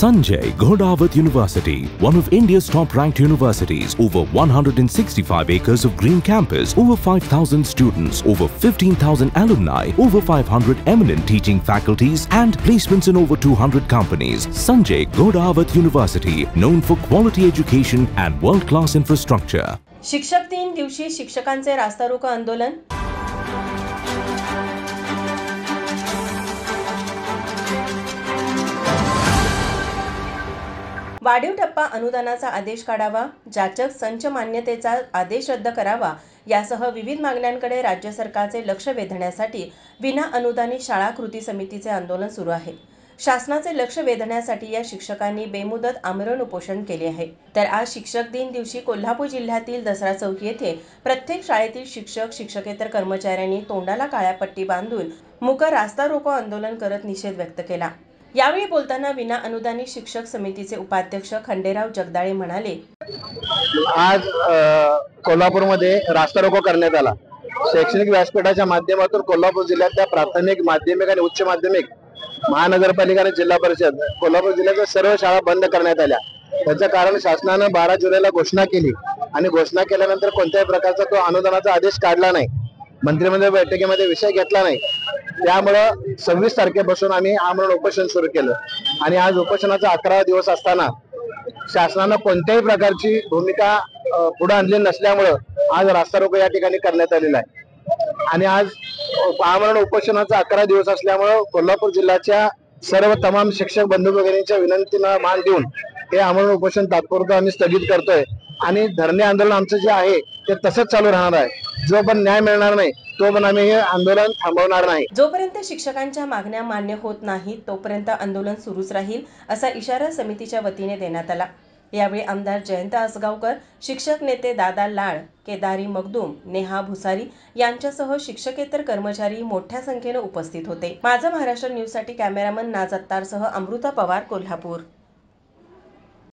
Sanjay Ghodawat University, one of India's top-ranked universities, over 165 acres of green campus, over 5,000 students, over 15,000 alumni, over 500 eminent teaching faculties and placements in over 200 companies. Sanjay Ghodawat University, known for quality education and world-class infrastructure. शिक्षक दिन दिवशी शिक्षकांचे रास्ता रोको आंदोलन. वाढीव टप्पा अनुदानाचा आदेश काढावा, जाचक संच मान्यतेचा आदेश रद्द करावा यासह विविध मागण्यांकडे राज्य सरकारचे लक्ष वेधण्यासाठी विना अनुदानित शाळा कृती समितीचे आंदोलन सुरू आहे. शासनाचे लक्ष वेधण्यासाठी या शिक्षकांनी बेमुदत आमरण उपोषण केले आहे. तर आज शिक्षक दिन दिवशी कोल्हापूर जिल्ह्यातील दसरा चौक येथे प्रत्येक शाळेतील शिक्षक शिक्षकेतर कर्मचाऱ्यांनी तोंडाला काळ्या पट्टी बांधून मूक रास्ता रोको आंदोलन करत निषेध व्यक्त केला. यावेळी बोलताना विना अनुदानित शिक्षक समितीचे उपाध्यक्ष खंडेराव जगदाळे म्हणाले, आज कोल्हापूरमध्ये रास्ता रोको करण्यात आला. शैक्षणिक व्यासपीठाच्या माध्यमातून कोल्हापूर जिल्ह्यातल्या प्राथमिक, माध्यमिक आणि उच्च माध्यमिक, महानगरपालिका आणि जिल्हा परिषद कोल्हापूर जिल्ह्याच्या सर्व शाळा बंद करण्यात आल्या. त्याचं कारण शासनानं 12 जुलैला घोषणा केली आणि घोषणा केल्यानंतर कोणत्याही प्रकारचा तो अनुदानाचा आदेश काढला नाही. मंत्रिमंडळ बैठकीमध्ये विषय घेतला नाही. त्यामुळं 26 तारखेपासून आम्ही आमरण उपोषण सुरू केलं आणि आज उपोषणाचा 11वा दिवस असताना शासनानं कोणत्याही प्रकारची भूमिका पुढे आणली नसल्यामुळं आज रास्ता रोको या ठिकाणी करण्यात आलेला आहे. आणि आज आमरण उपोषणाचा 11 दिवस असल्यामुळं कोल्हापूर जिल्ह्याच्या सर्व तमाम शिक्षक बंधू भगिनींच्या विनंतीला मान देऊन हे आमरण उपोषण तात्पुरतं आम्ही स्थगित करतोय आणि धरणे आंदोलन आमचं जे आहे ते तसंच चालू राहणार आहे. जो पण न्याय मिळणार नाही तो पण आम्ही हे आंदोलन थांबवणार नाही. जोपर्यंत शिक्षकांच्या मागण्या मान्य होत नाहीत तोपर्यंत आंदोलन सुरूच राहील असा इशारा समितीच्या वतीने देण्यात आला. यावेळी आमदार जयंत आसगावकर, शिक्षक नेते दादा लाड, केदारी मगदूम, नेहा भुसारी यांच्यासह शिक्षकेतर कर्मचारी मोठ्या संख्येने उपस्थित होते. माझा महाराष्ट्र न्यूज साठी कॅमेरामन नाज अत्तारसह अमृता पवार, कोल्हापूर.